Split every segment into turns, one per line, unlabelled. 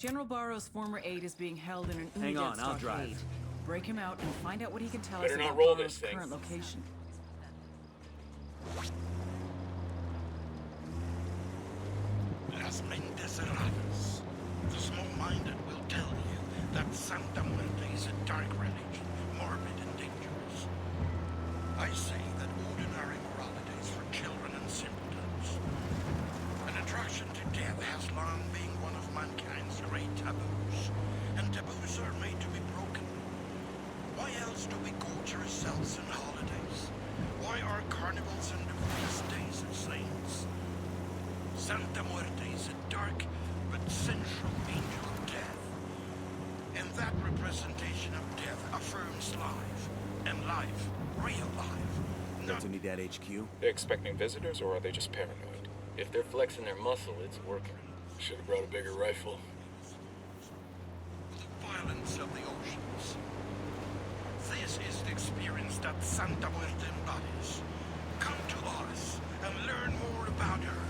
General Baro's former aide is being held in an
Hang on,
Ubisoft
I'll
Paris.
drive.
Break him out and find out what he can tell
Better
us
not
about
roll
Baro's
this thing.
current location.
Las mentes erradas. The small-minded will tell you that Santa-Blanka is a dark religion, morbid and dangerous. I say that ordinary morality is for children and simpletons. An attraction to death has long been one of mankind's great taboos, and taboos are made to be broken. Why else do we gorge ourselves on holidays? Why are carnivals and the feast days of saints? Santa Muerte is a dark but sensual angel of death. And that representation of death affirms life. And life, real life.
Agent Uninad HQ?
They expecting visitors, or are they just paranoid? If they're flexing their muscle, it's working. Should have brought a bigger rifle.
The violence of the oceans. This is the experience that Santa Muerte embodies. Come to us and learn more about her.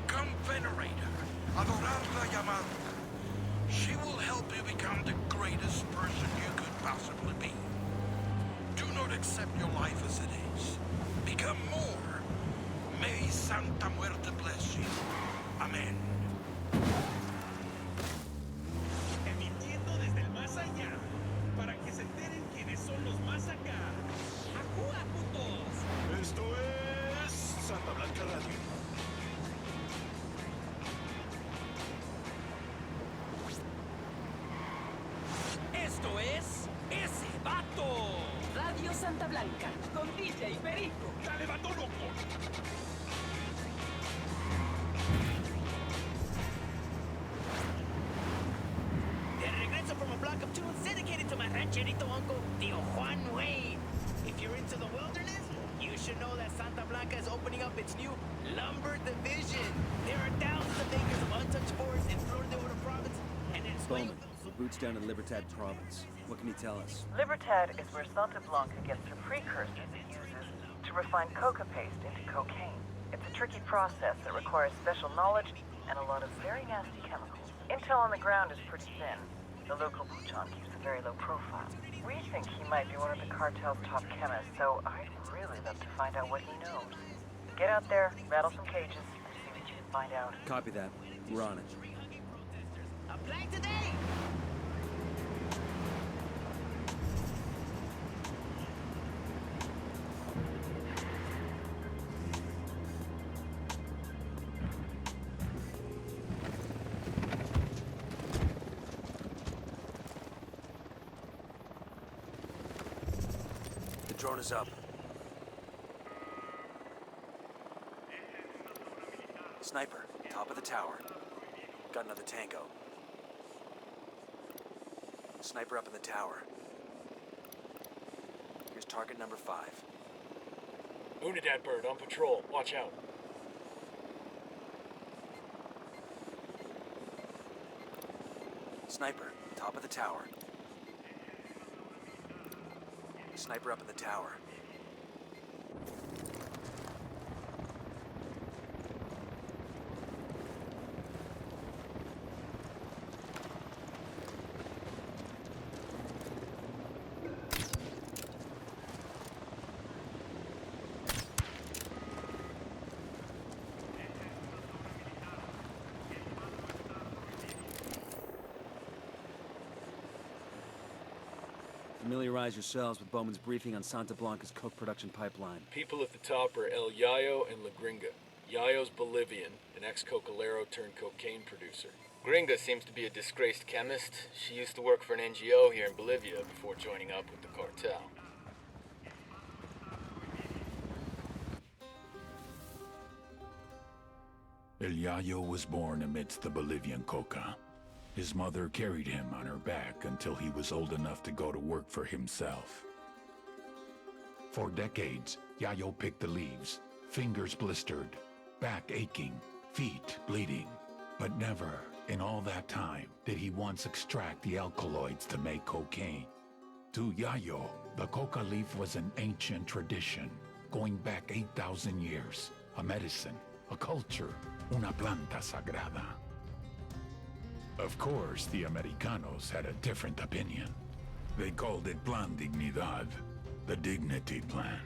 Come venerate her, adorarla y amarla. She will help you become the greatest person you could possibly be. Do not accept your life as it is. Become more. May Santa Muerte bless you. Amen.
Emitiendo desde el más allá, para que se enteren quiénes son los más acá. ¡Ajúa, putos!
Esto es Santa-Blánka Radio.
¡Esto es ese vato!
Radio Santa-Blánka, con DJ Perico.
¡Dale, vato loco! De regreso from a block of tunes dedicated to my rancherito uncle, Tio Juan Wayne. If you're into the wilderness, you should know that Santa-Blánka is opening up its new lumber division. There are thousands of acres of untouched forests in Flor de Oro province, and it's
Bowman, we're boots down in Libertad province. What can you tell us?
Libertad is where Santa-Blanca gets the precursors it uses to refine coca paste into cocaine. It's a tricky process that requires special knowledge and a lot of very nasty chemicals. Intel on the ground is pretty thin. The local Puchon keeps a very low profile. We think he might be one of the cartel's top chemists, so I'd really love to find out what he knows. Get out there, rattle some cages, and see what you can find out.
Copy that. We're on it.
Apply today!
The drone is up. Sniper, top of the tower. Got another tango. Sniper up in the tower. Here's target number 5.
Unidad bird on patrol. Watch out.
Sniper, top of the tower. Sniper up in the tower. Familiarize yourselves with Bowman's briefing on Santa-Blanca's coke production pipeline.
People at the top are El Yayo and La Gringa. Yayo's Bolivian, an ex-cocalero turned cocaine producer. Gringa seems to be a disgraced chemist. She used to work for an NGO here in Bolivia before joining up with the cartel.
El Yayo was born amidst the Bolivian coca. His mother carried him on her back until he was old enough to go to work for himself. For decades, Yayo picked the leaves, fingers blistered, back aching, feet bleeding. But never, in all that time, did he once extract the alkaloids to make cocaine. To Yayo, the coca leaf was an ancient tradition, going back 8,000 years, a medicine, a culture, una planta sagrada. Of course, the Americanos had a different opinion. They called it Plan Dignidad, the Dignity Plan.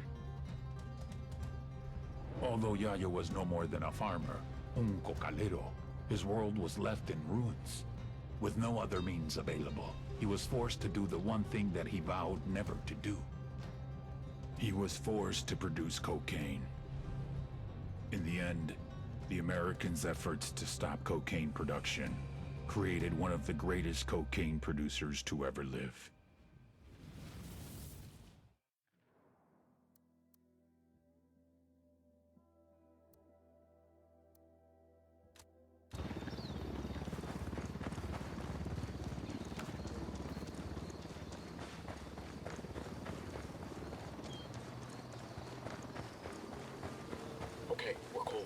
Although Yayo was no more than a farmer, un cocalero, his world was left in ruins. With no other means available, he was forced to do the one thing that he vowed never to do. He was forced to produce cocaine. In the end, the Americans' efforts to stop cocaine production created one of the greatest cocaine producers to ever live.
Okay, we're cool.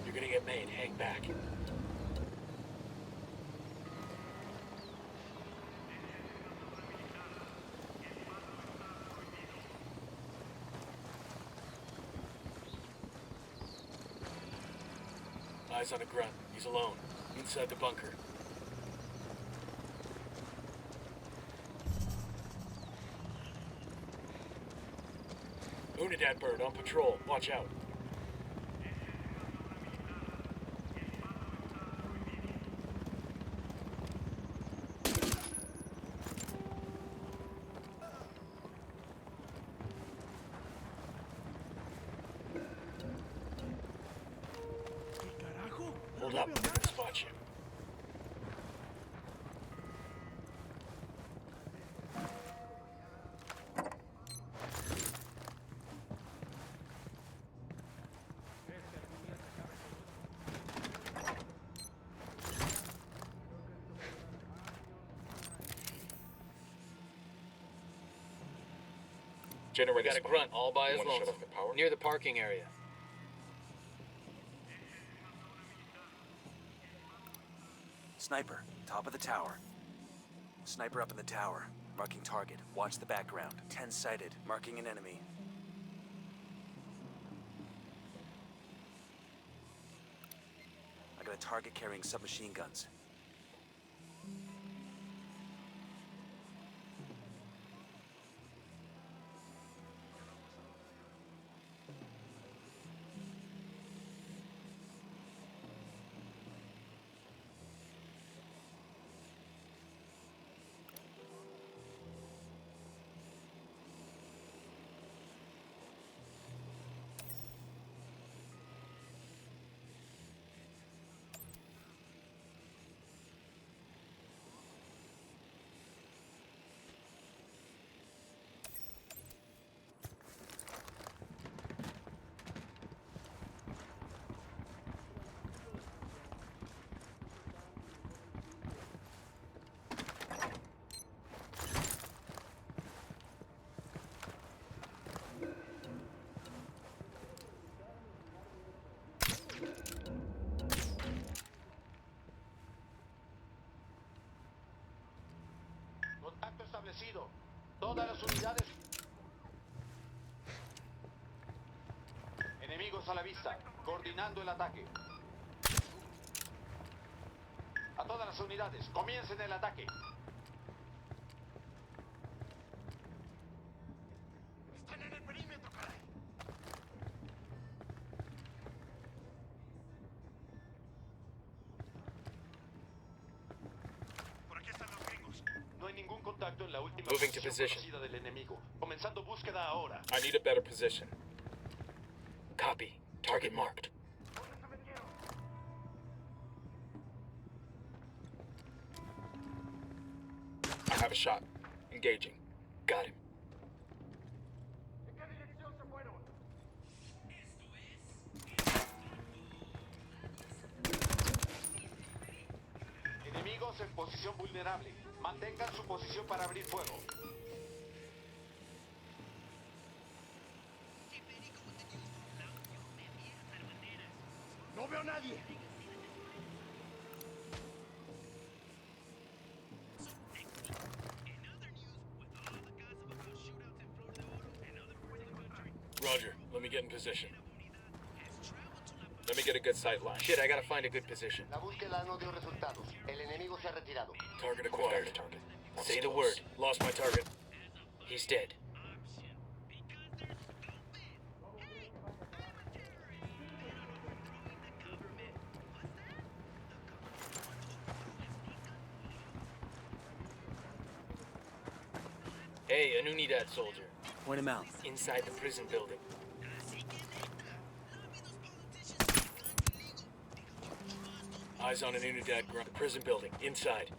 You're gonna get made. Hang back. Eyes on a grunt. He's alone. Inside the bunker. Unidad bird on patrol. Watch out. Hold up. I can spot you.
Generator
Got a grunt all by his
You wanna shut
lonesome.
off the power?
Near the parking area.
Sniper, top of the tower. Sniper up in the tower, marking target. Watch the background. 10 sighted, marking an enemy. I got a target carrying submachine guns.
Contacto establecido. Todas las unidades. Enemigos a la vista. Coordinando el ataque. A todas las unidades, comiencen el ataque. Están en el perímetro, caray. Por aquí están los gringos. No hay ningún contacto en la última
Moving to
posición
position.
conocida del enemigo. Comenzando búsqueda ahora.
I need a better position. Copy. Target marked.
I have a shot. Engaging.
Got him.
Enemigos en posición vulnerable. Mantengan su posición para abrir fuego.
nadie.
Roger, let me get in position. Let me get a good sight line. Shit, I gotta find a good position.
La búsqueda no dio resultados. El enemigo se ha retirado.
Target acquired. Say the word. Lost my target. He's dead. Hey, a Unidad soldier.
Point him out.
Inside the prison building. Eyes on an Unidad grunt. The prison building. Inside.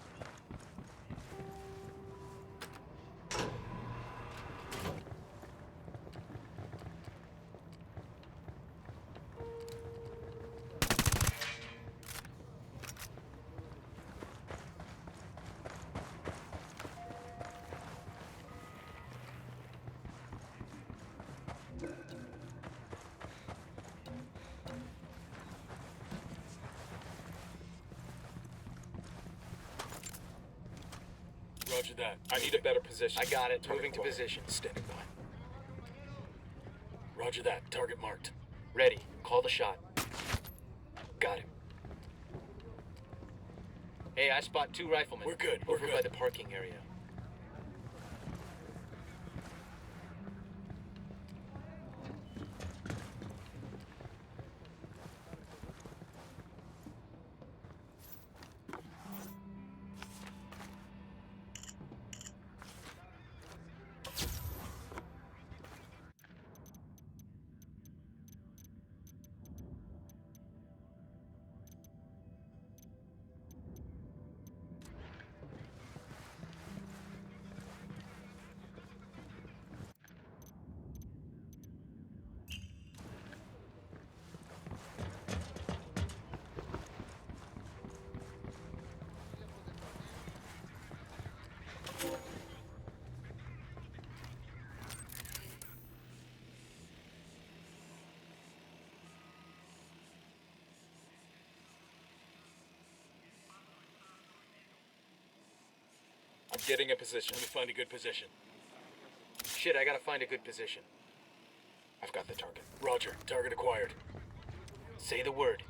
Roger that. I need a better position. I got it. Moving to position. Standing by. Roger that. Target marked. Ready. Call the shot. Got him. Hey, I spot 2 riflemen. We're good. Over by the parking area. I'm getting a position. Let me find a good position. Shit, I gotta find a good position. I've got the target. Roger. Target acquired. Say the word.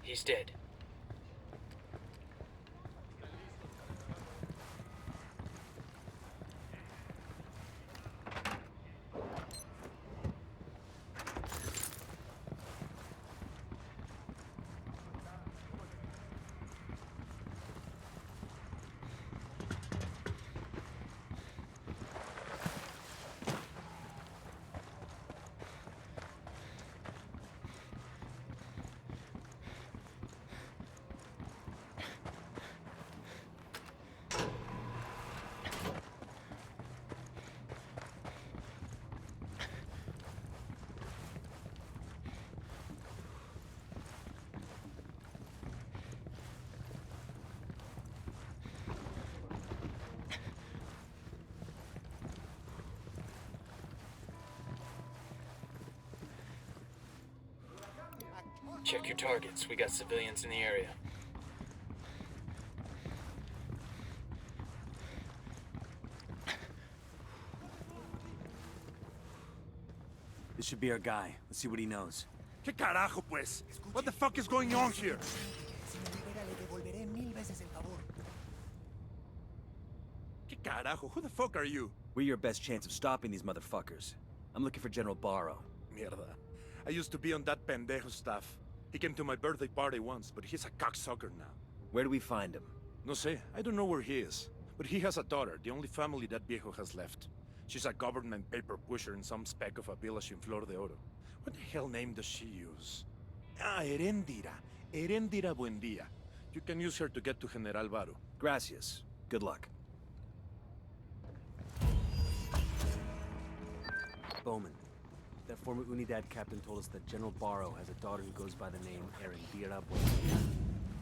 He's dead. Check your targets. We got civilians in the area.
This should be our guy. Let's see what he knows.
¿Qué carajo, pues? What the fuck is going on here? ¿Qué carajo? Who the fuck are you?
We're your best chance of stopping these motherfuckers. I'm looking for General Barro.
Mierda. I used to be on that pendejo staff. He came to my birthday party once, but he's a cocksucker now.
Where do we find him?
No sé, I don't know where he is. But he has a daughter, the only family that viejo has left. She's a government paper pusher in some speck of a village in Flor de Oro. What the hell name does she use? Ah, Erendira. Erendira Buendia. You can use her to get to General Barro.
Gracias. Good luck. Bowman. That former Unidad captain told us that General Barro has a daughter who goes by the name Erendira Buendia.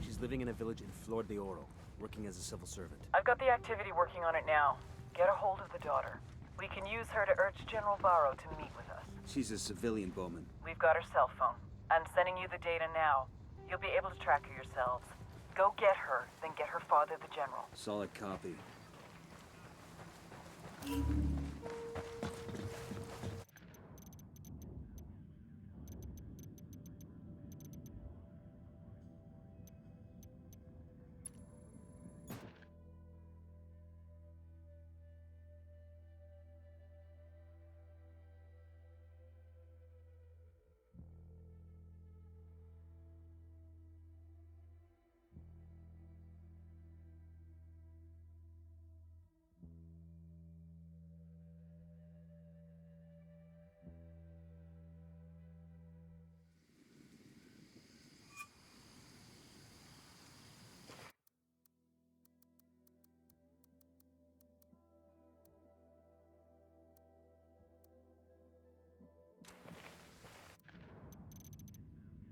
She's living in a village in Flor de Oro, working as a civil servant.
I've got the activity working on it now. Get a hold of the daughter. We can use her to urge General Barro to meet with us.
She's a civilian, Bowman.
We've got her cell phone. I'm sending you the data now. You'll be able to track her yourselves. Go get her, then get her father, the general.
Solid copy.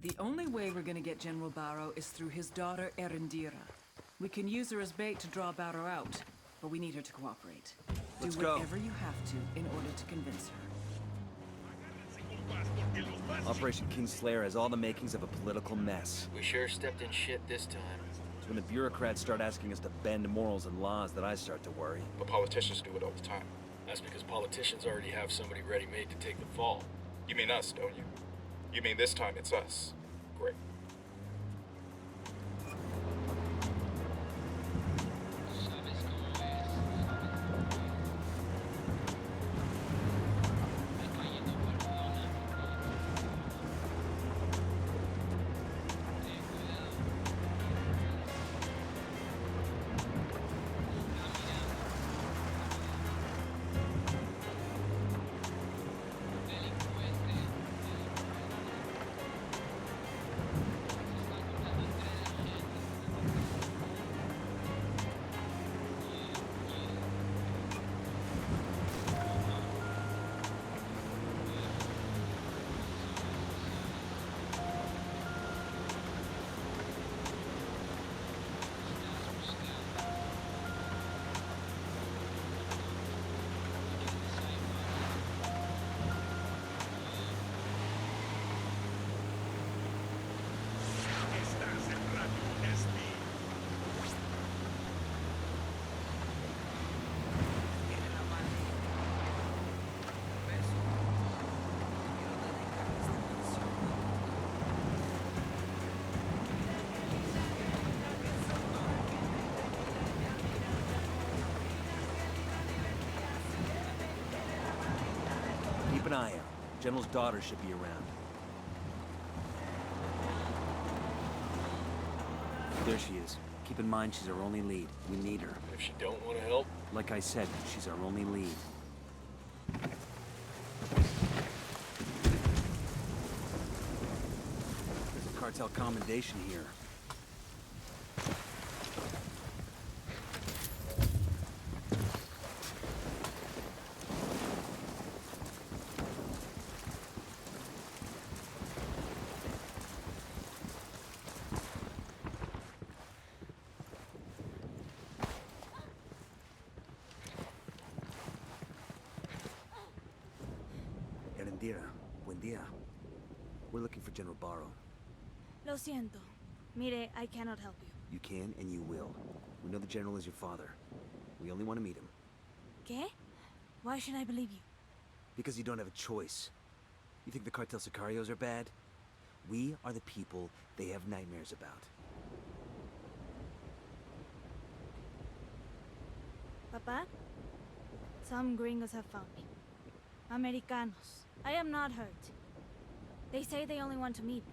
The only way we're gonna get General Barro is through his daughter, Erendira. We can use her as bait to draw Barro out, but we need her to cooperate.
Let's
Do
go.
whatever you have to in order to convince her.
Operation Kingslayer has all the makings of a political mess.
We sure stepped in shit this time.
It's when the bureaucrats start asking us to bend morals and laws that I start to worry.
But politicians do it all the time.
That's because politicians already have somebody ready-made to take the fall.
You mean us, don't you? You mean this time it's us? Great.
Keep an eye out. General's daughter should be around. There she is. Keep in mind she's our only lead. We need her.
If she don't want to help,
Like I said, she's our only lead. There's a cartel commendation here. Erendira, buen día. We're looking for General Barro.
Lo siento. Mire, I cannot help you.
You can and you will. We know the General is your father. We only want to meet him.
¿Qué? Why should I believe you?
Because you don't have a choice. You think the cartel sicarios are bad? We are the people they have nightmares about.
Papa? Some gringos have found me. Americanos. I am not hurt. They say they only want to meet.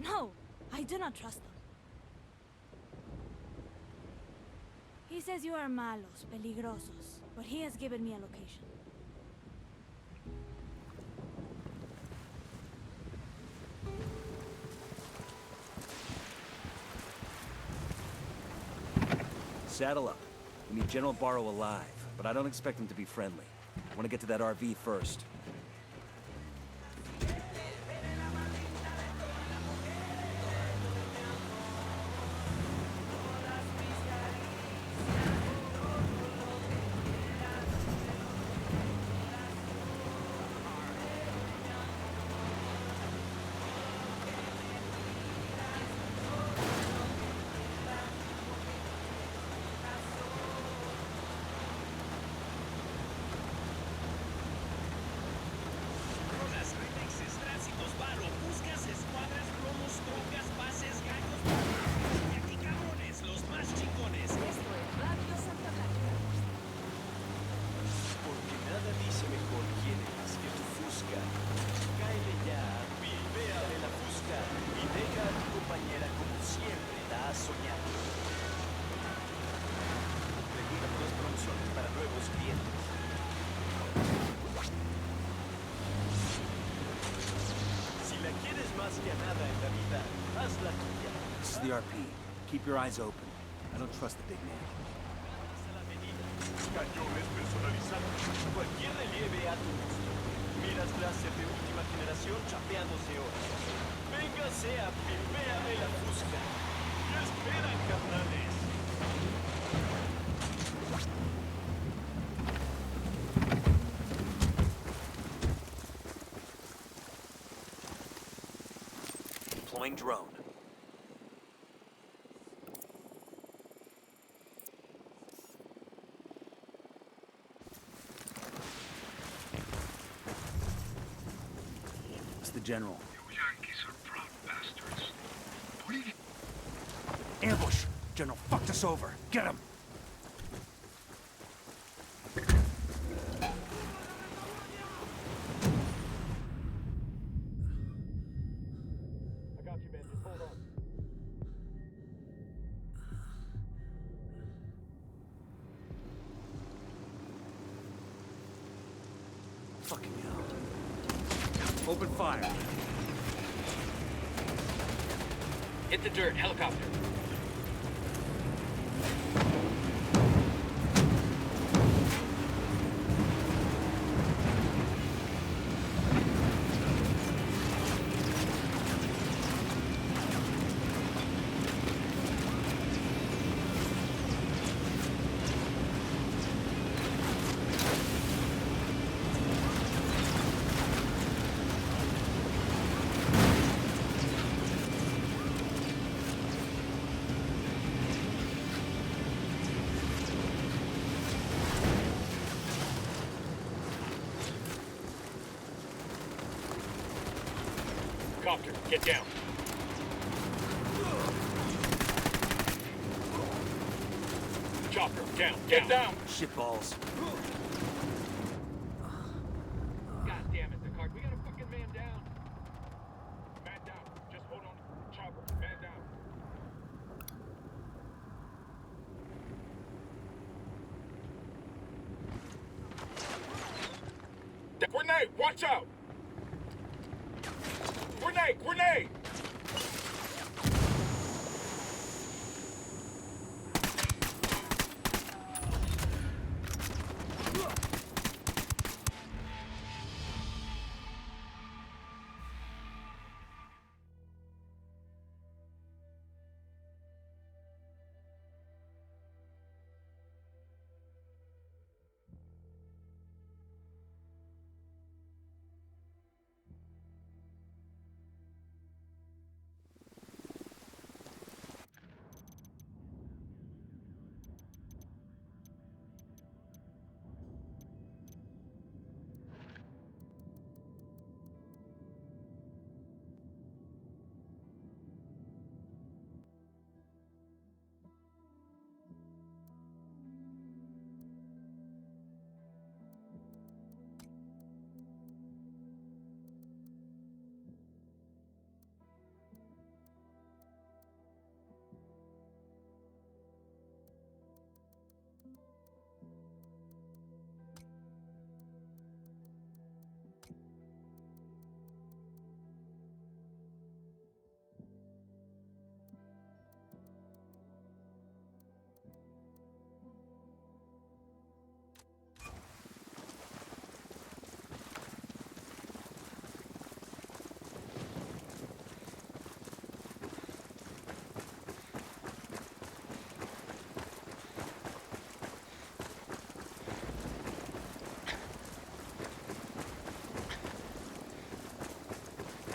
No, I do not trust them. He says you are malos, peligrosos, but he has given me a location.
Saddle up. We need General Barro alive, but I don't expect him to be friendly. I want to get to that RV first. This is the RP. Keep your eyes open. I don't trust the big man.
Cañones personalizados. Cualquier relieve a tu gusto. Miras láser de última generación chapeándose horas. Véngase a pipéame la fusca. ¿Qué esperan, carnales?
Deploying drone. It's the general.
You Yankees are proud bastards.
Ambush! General fucked us over. Get him! Fucking hell. Open fire.
Hit the dirt, helicopter. Copter, get down. Chopper, down, get down.
Shitballs.
God damn it, the cart. We got a fucking man down. Man down. Just hold on. Chopper, man down. Grenade, watch out! Grenade! Grenade!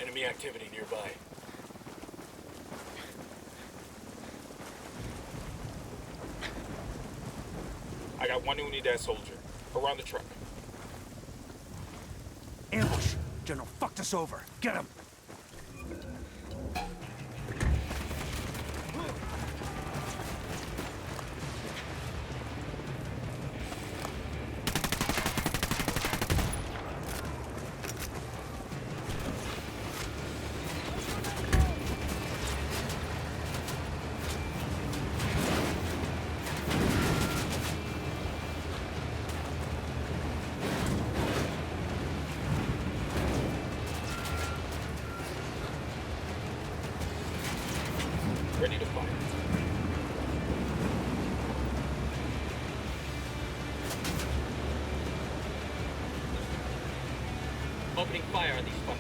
Enemy activity nearby. I got one Unidad soldier. Around the truck.
Ambush! General fucked us over. Get him!
Opening fire on these fuckers.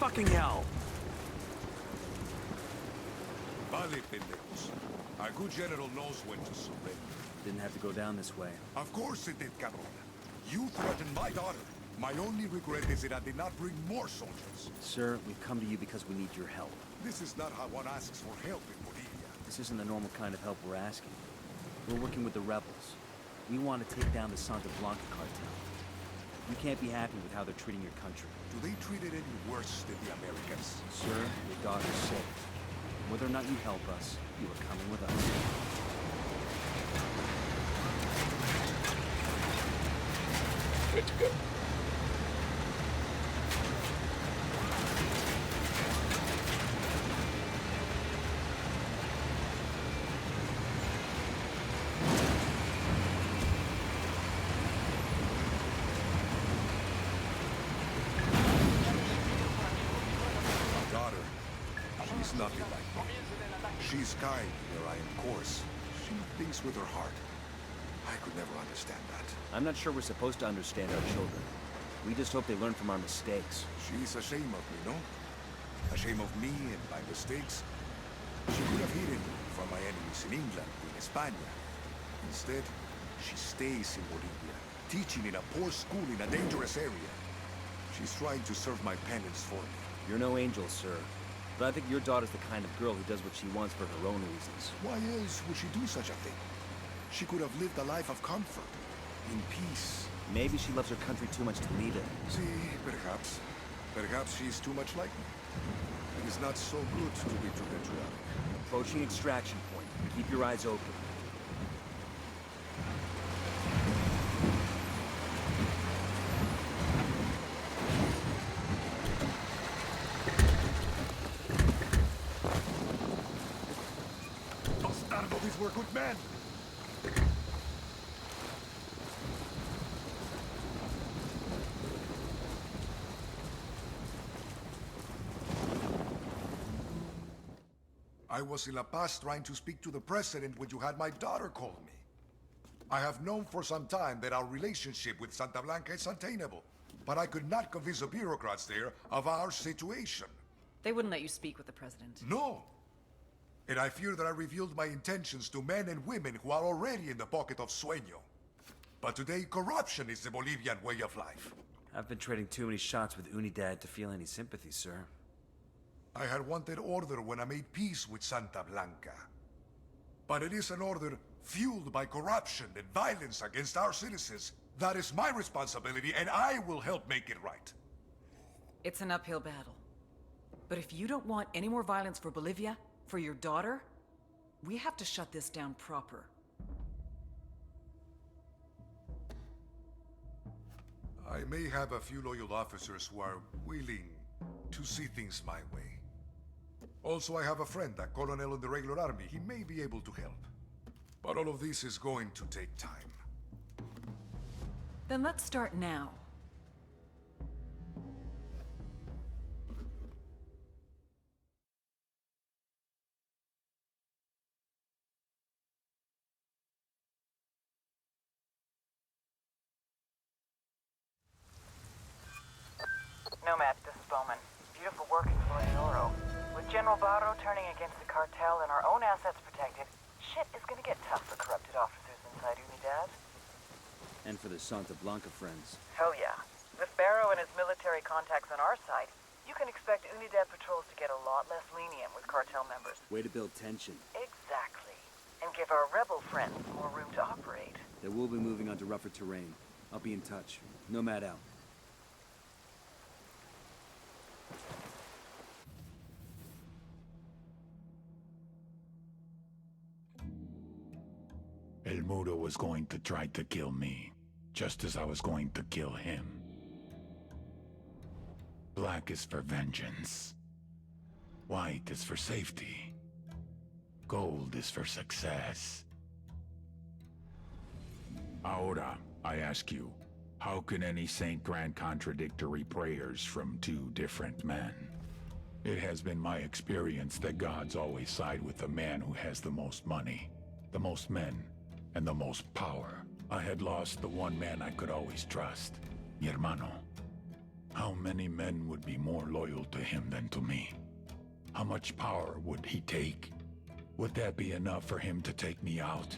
Fucking hell!
Vale, pendejos. Our good general knows when to surrender.
Didn't have to go down this way.
Of course it did, cabrón. You threatened my daughter. My only regret is that I did not bring more soldiers.
Sir, we've come to you because we need your help.
This is not how one asks for help in Bolivia.
This isn't the normal kind of help we're asking. We're working with the rebels. We want to take down the Santa-Blанka cartel. You can't be happy with how they're treating your country.
Do they treat it any worse than the Americans?
Sir, your daughter's safe. Whether or not you help us, you are coming with us.
Good to go.
Nothing like me. She's kind, where I am coarse. She thinks with her heart. I could never understand that.
I'm not sure we're supposed to understand our children. We just hope they learn from our mistakes.
She's ashamed of me, no? Ashamed of me and my mistakes? She could have hidden me from my enemies in England, in España. Instead, she stays in Bolivia, teaching in a poor school in a dangerous area. She's trying to serve my penance for me.
You're no angel, sir. But I think your daughter's the kind of girl who does what she wants for her own reasons.
Why else would she do such a thing? She could have lived a life of comfort, in peace.
Maybe she loves her country too much to leave it.
See, perhaps. Perhaps she's too much like me. It is not so good to be too patriotic.
Approaching extraction point. Keep your eyes open.
These were good men! I was in La-Pase trying to speak to the president when you had my daughter call me. I have known for some time that our relationship with Santa-Blанka is untenable, but I could not convince the bureaucrats there of our situation.
They wouldn't let you speak with the president.
No! And I fear that I revealed my intentions to men and women who are already in the pocket of Sueño. But today, corruption is the Bolivian way of life.
I've been trading too many shots with Unidad to feel any sympathy, sir.
I had wanted order when I made peace with Santa-Blанka. But it is an order fueled by corruption and violence against our citizens. That is my responsibility, and I will help make it right.
It's an uphill battle. But if you don't want any more violence for Bolivia, for your daughter, we have to shut this down proper.
I may have a few loyal officers who are willing to see things my way. Also, I have a friend, a colonel in the regular army. He may be able to help. But all of this is going to take time.
Then let's start now.
Nomad, this is Bowman. Beautiful work in Floridioro. With General Barro turning against the cartel and our own assets protected, shit is gonna get tough for corrupted officers inside Unidad.
And for the Santa-Blанka friends.
Hell yeah. With Barro and his military contacts on our side, you can expect Unidad patrols to get a lot less lenient with cartel members.
Way to build tension.
Exactly. And give our rebel friends more room to operate.
They will be moving onto rougher terrain. I'll be in touch. Nomad out.
El Mudo was going to try to kill me, just as I was going to kill him. Black is for vengeance. White is for safety. Gold is for success. Ahora, I ask you, How can any saint grant contradictory prayers from two different men? It has been my experience that gods always side with the man who has the most money, the most men, and the most power. I had lost the one man I could always trust, mi hermano. How many men would be more loyal to him than to me? How much power would he take? Would that be enough for him to take me out?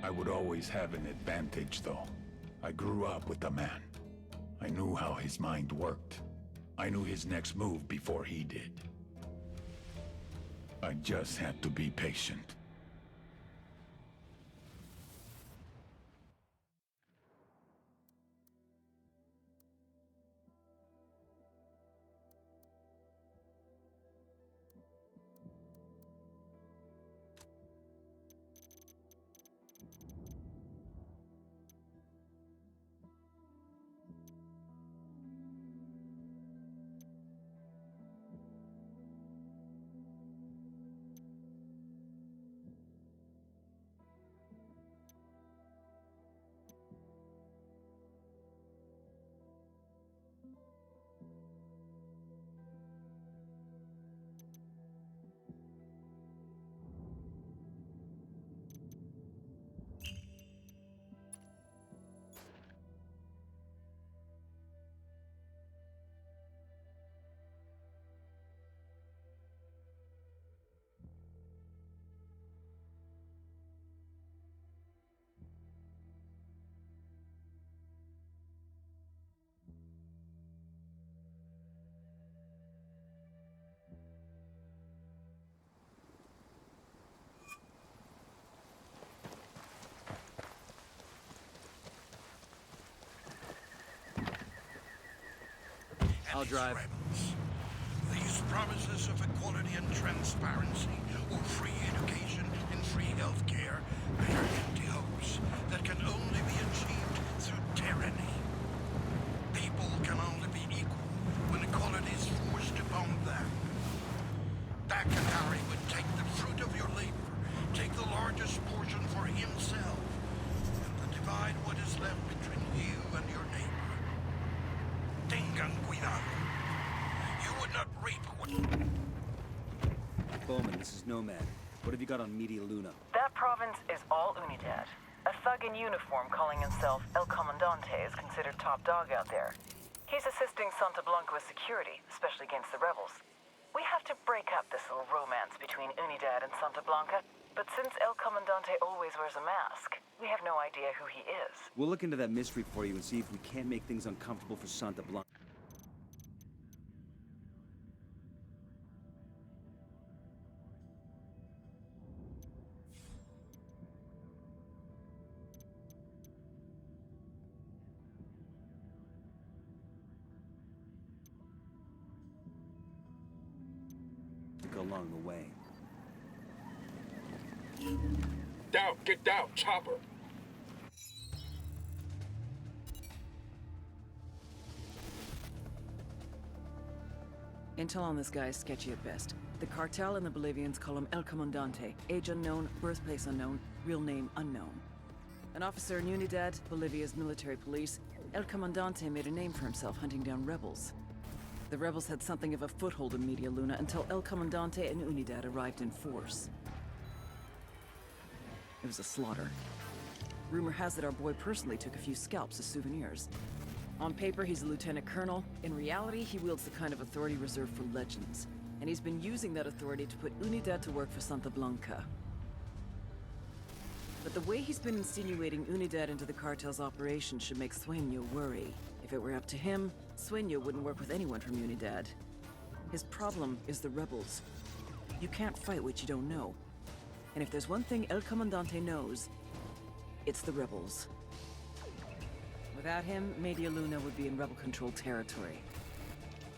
I would always have an advantage, though. I grew up with the man. I knew how his mind worked. I knew his next move before he did. I just had to be patient.
I'll drive.
Rebels. These promises of equality and transparency, or free education and free healthcare, they are empty hopes that can only be achieved through tyranny. People can only be equal when equality is forced upon them. Dakatari would take the fruit of your labor, take the largest portion for himself, and divide what is left between you and your neighbor. Tengan cuidado. You would not reap what...
Bowman, this is Nomad. What have you got on Media Luna?
That province is all Unidad. A thug in uniform calling himself El Comandante is considered top dog out there. He's assisting Santa-Blанка with security, especially against the rebels. We have to break up this little romance between Unidad and Santa-Blанка, but since El Comandante always wears a mask, we have no idea who he is.
We'll look into that mystery for you and see if we can't make things uncomfortable for Santa-Blанka. Along the way.
Down! Get down! Chopper!
Intel on this guy is sketchy at best. The cartel and the Bolivians call him El Comandante. Age unknown, birthplace unknown, real name unknown. An officer in Unidad, Bolivia's military police, El Comandante made a name for himself hunting down rebels. The rebels had something of a foothold in Media Luna until El Comandante and Unidad arrived in force. It was a slaughter. Rumor has it our boy personally took a few scalps as souvenirs. On paper, he's a lieutenant colonel. In reality, he wields the kind of authority reserved for legends. And he's been using that authority to put Unidad to work for Santa-Blанка. But the way he's been insinuating Unidad into the cartel's operation should make Sueño worry. If it were up to him, Sueño wouldn't work with anyone from Unidad. His problem is the rebels. You can't fight what you don't know. And if there's one thing El Comandante knows, it's the rebels. Without him, Media Luna would be in rebel-controlled territory.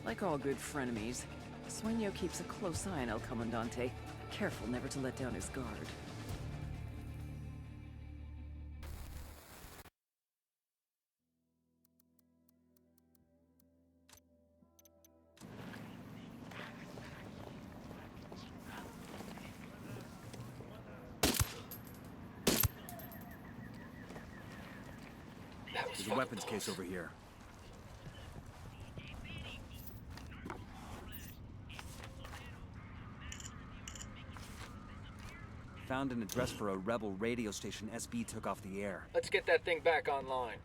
Like all good frenemies, Sueño keeps a close eye on El Comandante, careful never to let down his guard.
There's a weapons case over here. Found an address for a rebel radio station SB took off the air.
Let's get that thing back online.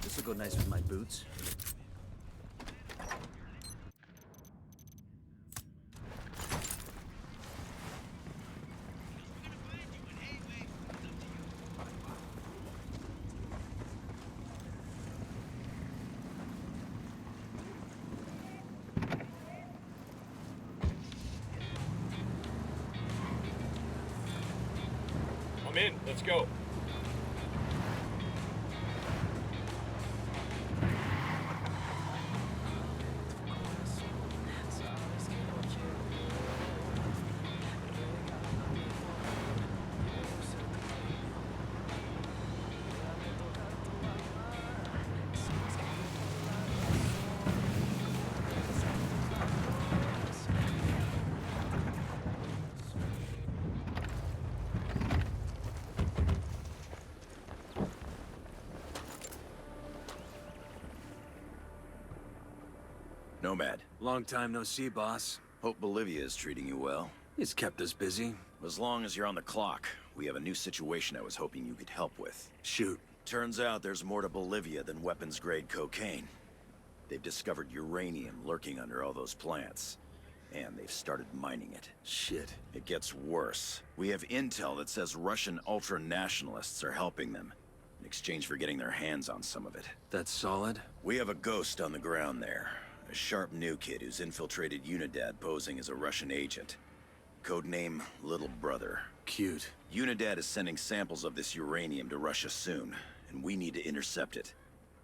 This'll go nice with my boots.
I'm in. Let's go.
Nomad.
Long time no see, boss.
Hope Bolivia is treating you well.
It's kept us busy.
As long as you're on the clock, we have a new situation I was hoping you could help with.
Shoot.
Turns out there's more to Bolivia than weapons-grade cocaine. They've discovered uranium lurking under all those plants. And they've started mining it.
Shit.
It gets worse. We have intel that says Russian ultra-nationalists are helping them, in exchange for getting their hands on some of it.
That's solid?
We have a ghost on the ground there. A sharp new kid who's infiltrated Unidad posing as a Russian agent. Codename Little Brother.
Cute.
Unidad is sending samples of this uranium to Russia soon, and we need to intercept it.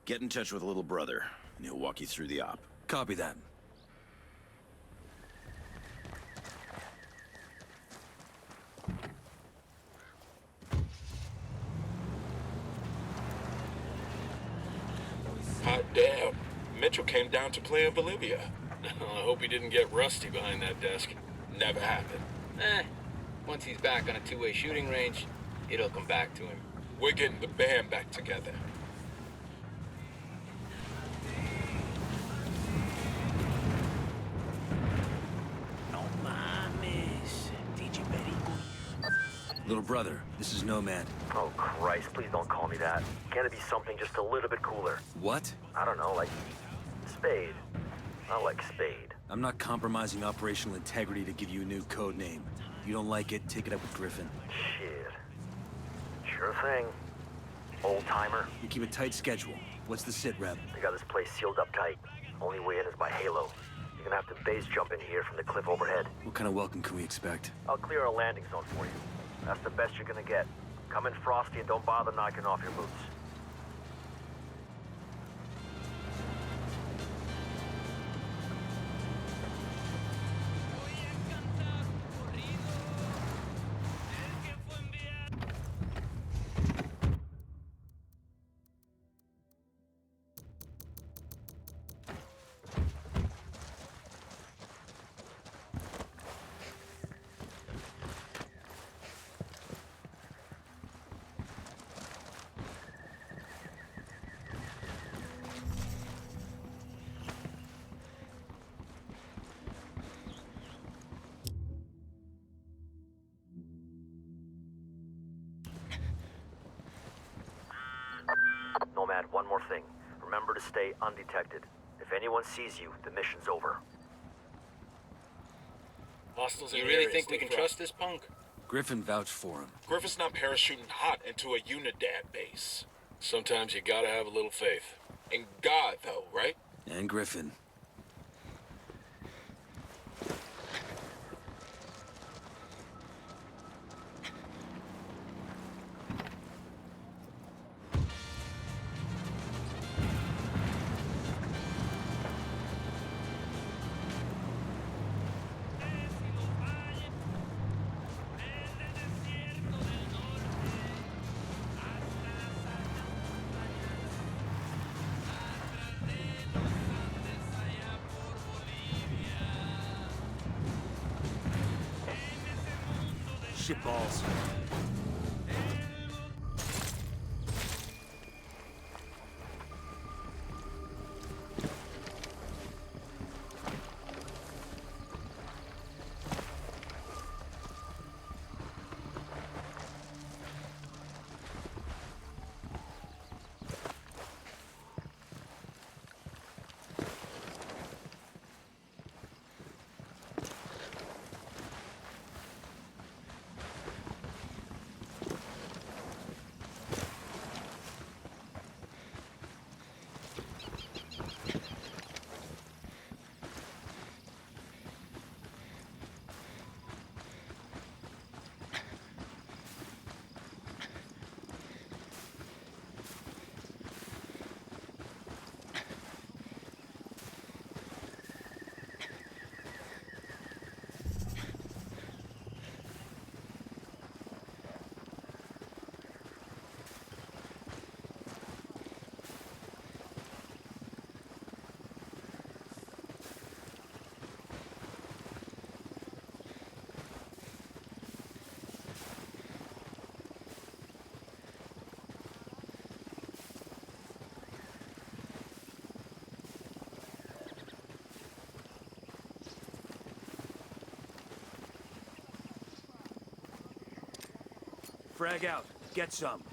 Get in touch with Little Brother, and he'll walk you through the op.
Copy that.
Hot damn. Mitchell came down to play in Bolivia. I hope he didn't get rusty behind that desk. Never happened.
Once he's back on a two-way shooting range, it'll come back to him.
We're getting the band back together.
No mames. DJ Perico.
Little brother, this is Nomad.
Oh Christ, please don't call me that. Can it be something just a little bit cooler?
What?
I don't know, like Spade. I like Spade.
I'm not compromising operational integrity to give you a new code name. You don't like it, take it up with Griffin.
Shit. Sure thing. Old timer.
You keep a tight schedule. What's the sit rep?
They got this place sealed up tight. Only way in is by Halo. You're gonna have to base jump in here from the cliff overhead.
What kind of welcome can we expect?
I'll clear a landing zone for you. That's the best you're gonna get. Come in frosty and don't bother knocking off your boots. Nomad, one more thing. Remember to stay undetected. If anyone sees you, the mission's over.
Hostiles in
You
the
really
area,
think we
stay
can
fresh.
trust this punk?
Griffin vouched for him.
Griffin's not parachuting hot into a Unidad base.
Sometimes you gotta have a little faith.
In God, though, right?
And Griffin. Shitballs. Frag out. Get some.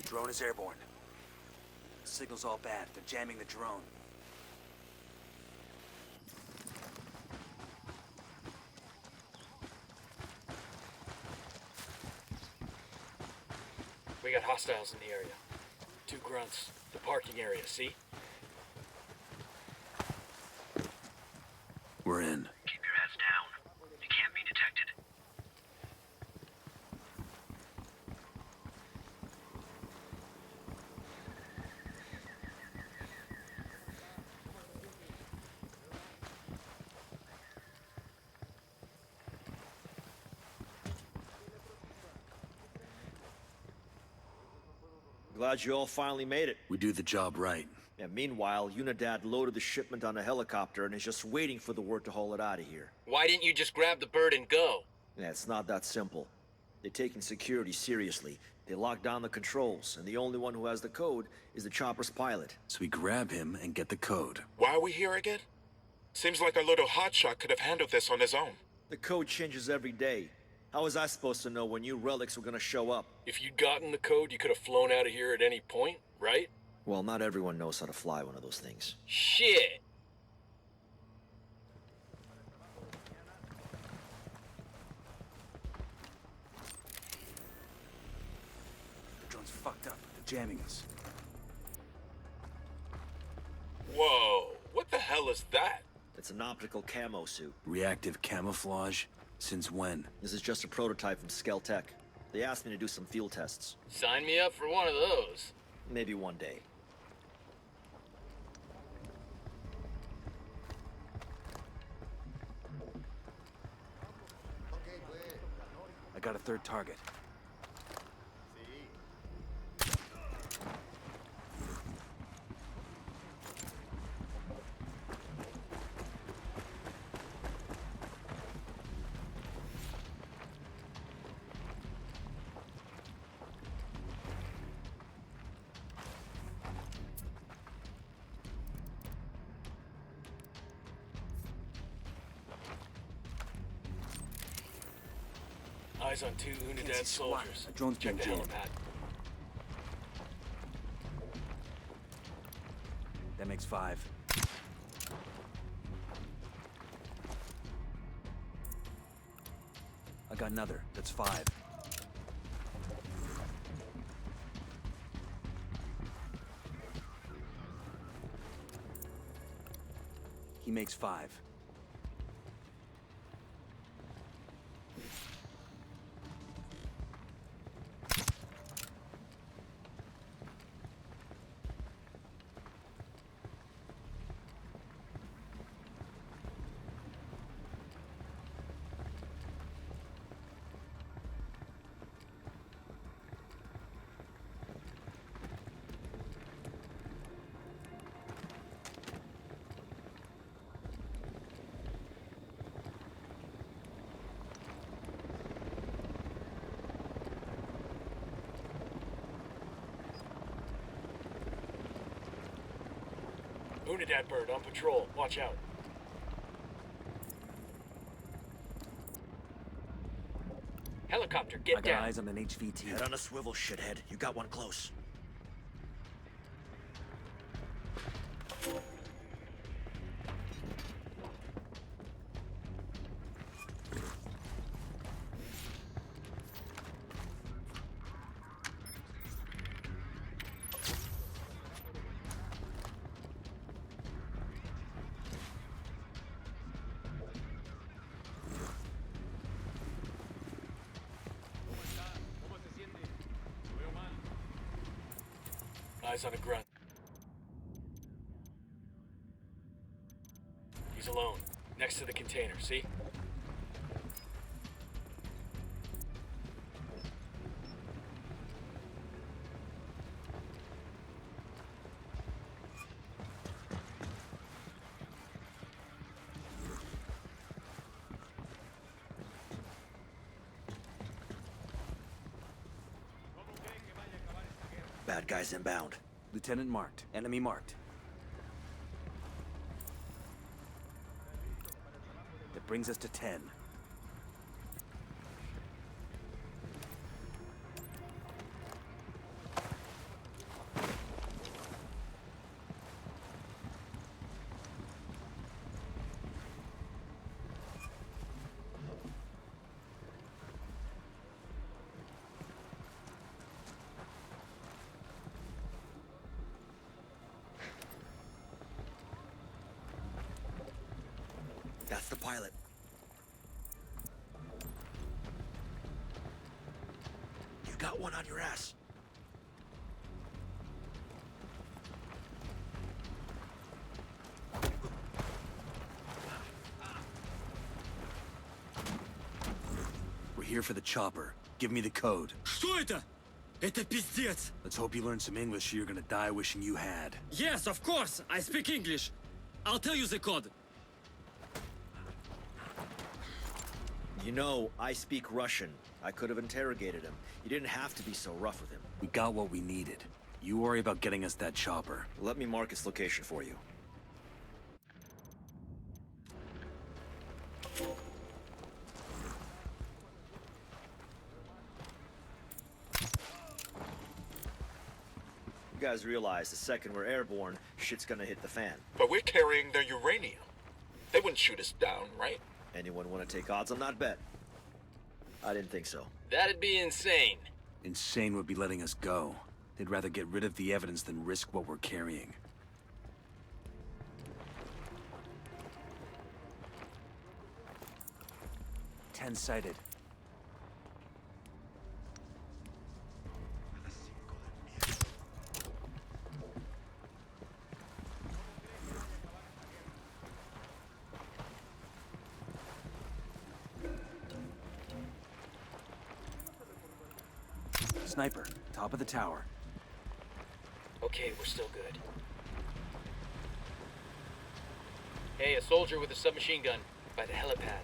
Drone is airborne. The signal's all bad. They're jamming the drone.
We got hostiles in the area. 2 grunts. The parking area, see?
We're in.
Keep your heads down. You can't be detected.
Glad you all finally made it.
We do the job right.
Yeah, meanwhile, Unidad loaded the shipment on a helicopter and is just waiting for the word to haul it out of here.
Why didn't you just grab the bird and go?
Yeah, it's not that simple. They're taking security seriously. They locked down the controls, and the only one who has the code is the chopper's pilot.
So we grab him and get the code.
Why are we here again? Seems like our little hotshot could have handled this on his own.
The code changes every day. How was I supposed to know when new relics were gonna show up?
If you'd gotten the code, you could have flown out of here at any point, right?
Well, not everyone knows how to fly one of those things.
Shit!
The drone's fucked up. They're jamming us.
Whoa, what the hell is that?
It's an optical camo suit.
Reactive camouflage? Since when?
This is just a prototype from Skeltech. They asked me to do some field tests.
Sign me up for one of those.
Maybe one day.
I got a third target.
Eyes on 2 Unidad soldiers.
A drone's
Check the
being
helipad.
That makes 5. I got another. That's 5. He makes 5.
Unidad bird on patrol. Watch out. Helicopter, get
I got
down.
eyes on an HVT.
Head on a swivel, shithead. You got one close.
Eyes on a grunt. He's alone. Next to the container, see?
Bad guys inbound.
Lieutenant marked. Enemy marked. That brings us to 10.
That's the pilot. You got one on your ass.
We're here for the chopper. Give me the code.
Что это? Это пиздец.
Let's hope you learn some English or you're gonna die wishing you had.
Yes, of course. I speak English. I'll tell you the code.
You know, I speak Russian. I could have interrogated him. You didn't have to be so rough with him.
We got what we needed. You worry about getting us that chopper.
Let me mark its location for you. You guys realize the second we're airborne, shit's gonna hit the fan.
But we're carrying their uranium. They wouldn't shoot us down, right?
Anyone want to take odds on that bet? I didn't think so.
That'd be insane.
Insane would be letting us go. They'd rather get rid of the evidence than risk what we're carrying. Ten sighted. Sniper, top of the tower.
Okay, we're still good. Hey, a soldier with a submachine gun by the helipad.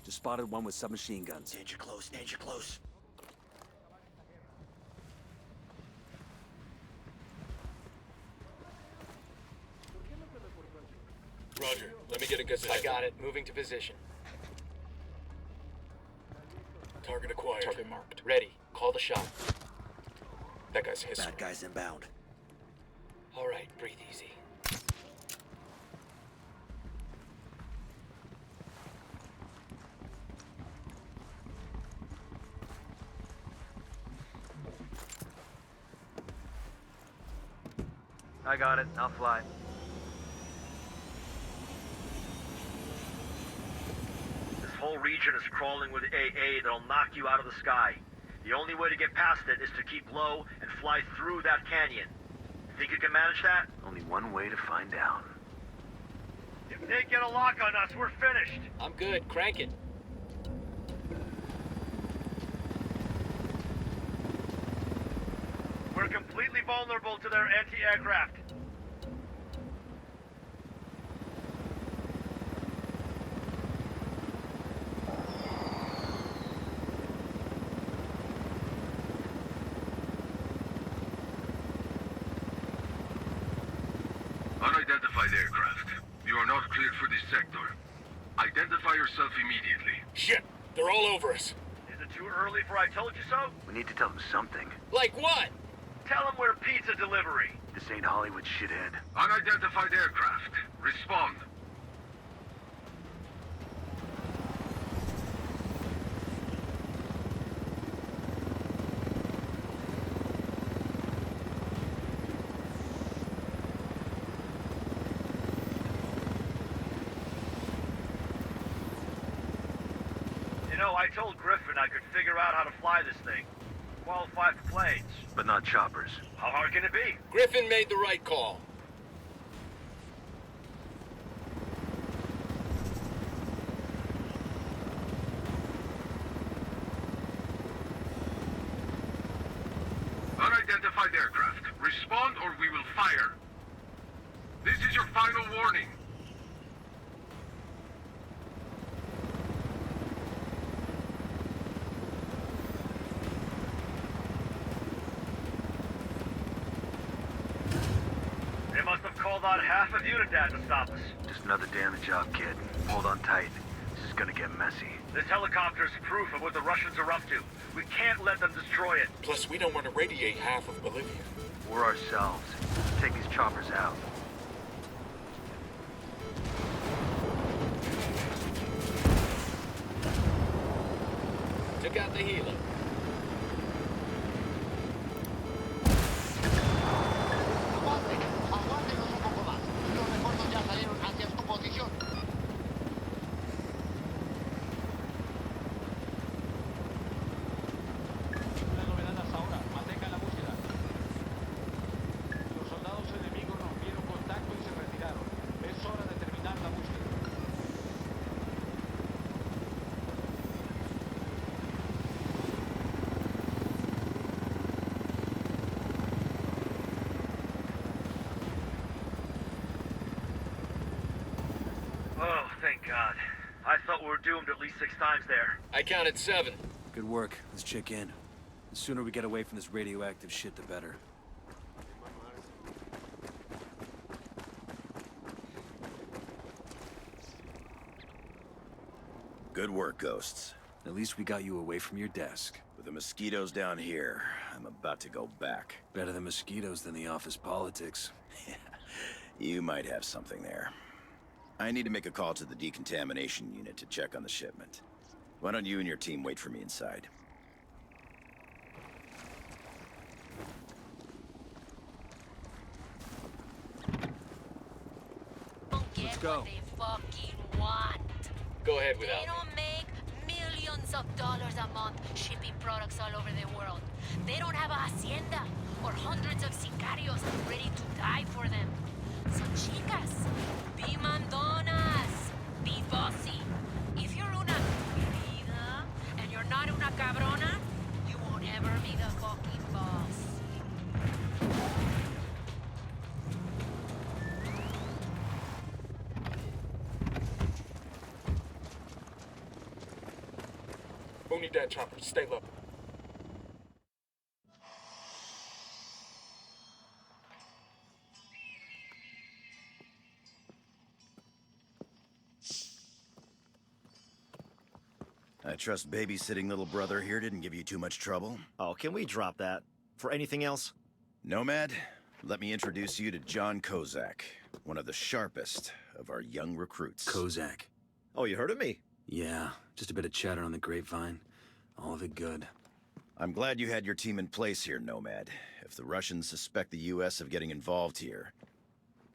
Just spotted one with submachine guns.
Danger close, danger close.
Roger. Let me get a position.
I got it. Moving to position.
Target acquired.
Target marked. Ready. Call the shot.
That guy's history.
Bad guys inbound.
All right, breathe easy.
I got it. I'll fly. This whole region is crawling with AA that'll knock you out of the sky. The only way to get past it is to keep low and fly through that canyon. Think you can manage that? Only one way to find out. If they get a lock on us, we're finished.
I'm good. Crank it.
We're completely vulnerable to their anti-aircraft.
Unidentified aircraft. You are not cleared for this sector. Identify yourself immediately.
Shit! They're all over us.
Is it too early for I told you so?
We need to tell them something.
Like what?
Tell them we're pizza delivery.
This ain't Hollywood, shithead. Unidentified aircraft. Respond.
know, I told Griffin I could figure out how to fly this thing. Qualify for planes.
But not choppers.
How hard can it be?
Griffin made the right call.
Unidentified aircraft. Respond or we will fire. This is your final warning.
They must have called on half of Unidad to stop us.
Just another damage job, kid. Hold on tight. This is gonna get messy.
This helicopter's proof of what the Russians are up to. We can't let them destroy it.
Plus, we don't want to radiate half of Bolivia.
We're ourselves. Take these choppers out.
Took out the helo.
Aguántenos un poco más. Los refuerzos ya salieron hacia su posición.
Las novedades ahora. Mantengan la búsqueda. Los soldados enemigos rompieron contacto y se retiraron. Es hora de terminar la búsqueda.
Oh, thank God. I thought we were doomed at least 6 times there.
I counted 7.
Good work. Let's check in. The sooner we get away from this radioactive shit, the better.
Good work, Ghosts.
At least we got you away from your desk.
With the mosquitoes down here, I'm about to go back.
Better the mosquitoes than the office politics.
You might have something there. I need to make a call to the decontamination unit to check on the shipment. Why don't you and your team wait for me inside?
Let's go.
They fucking want.
Go ahead without
They
me.
don't make millions of dollars a month shipping products all over the world. They don't have a hacienda or hundreds of sicarios ready to die for them. So chicas, be mandonas, be bossy. If you're una querida and you're not una cabrona, you won't ever be the fucking boss.
Unidad chopper, stay low.
I trust babysitting little brother here didn't give you too much trouble.
Oh, can we drop that? For anything else?
Nomad, let me introduce you to John Kozak, one of the sharpest of our young recruits.
Kozak.
Oh, you heard of me?
Yeah, just a bit of chatter on the grapevine. All of it good.
I'm glad you had your team in place here, Nomad. If the Russians suspect the U.S. of getting involved here,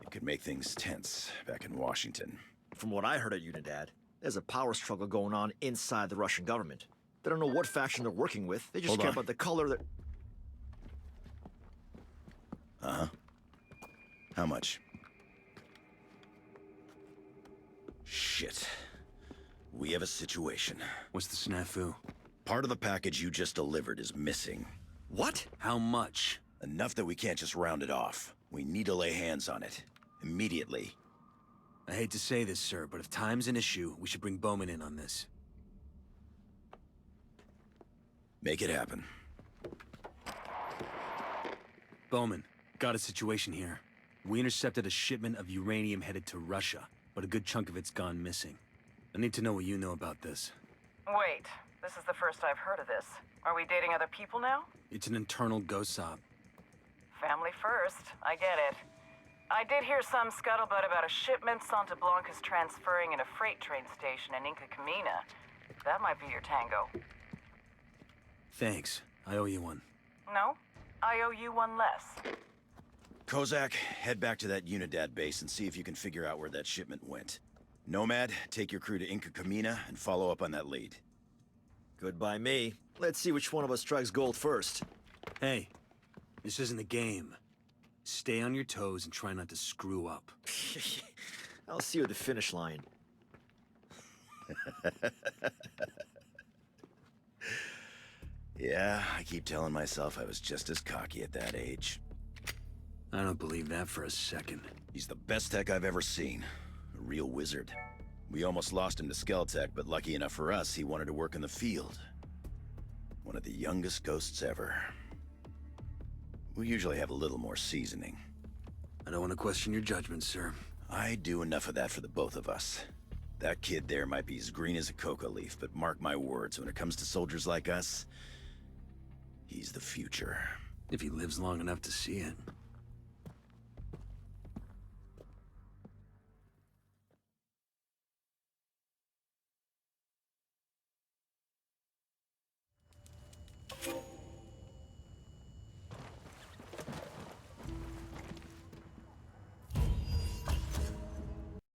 it could make things tense back in Washington.
From what I heard at Unidad, there's a power struggle going on inside the Russian government. They don't know what faction they're working with. They just
Hold
care
on.
about the color that...
Uh-huh. How much? Shit. We have a situation.
What's the snafu?
Part of the package you just delivered is missing.
What? How much?
Enough that we can't just round it off. We need to lay hands on it. Immediately.
I hate to say this, sir, but if time's an issue, we should bring Bowman in on this.
Make it happen.
Bowman, got a situation here. We intercepted a shipment of uranium headed to Russia, but a good chunk of it's gone missing. I need to know what you know about this.
Wait, this is the first I've heard of this. Are we dating other people now?
It's an internal ghost op.
Family first, I get it. I did hear some scuttlebutt about a shipment Santa-Blанka's transferring in a freight train station in Inca Camina. That might be your tango.
Thanks. I owe you one.
No? I owe you one less.
Kozak, head back to that Unidad base and see if you can figure out where that shipment went. Nomad, take your crew to Inca Camina and follow up on that lead.
Good by me. Let's see which one of us strikes gold first.
Hey, this isn't a game. Stay on your toes and try not to screw up.
I'll see you at the finish line.
Yeah, I keep telling myself I was just as cocky at that age.
I don't believe that for a second.
He's the best tech I've ever seen. A real wizard. We almost lost him to Skeltech, but lucky enough for us, he wanted to work in the field. One of the youngest ghosts ever. We usually have a little more seasoning.
I don't want to question your judgment, sir.
I do enough of that for the both of us. That kid there might be as green as a coca leaf, but mark my words, when it comes to soldiers like us, he's the future.
If he lives long enough to see it.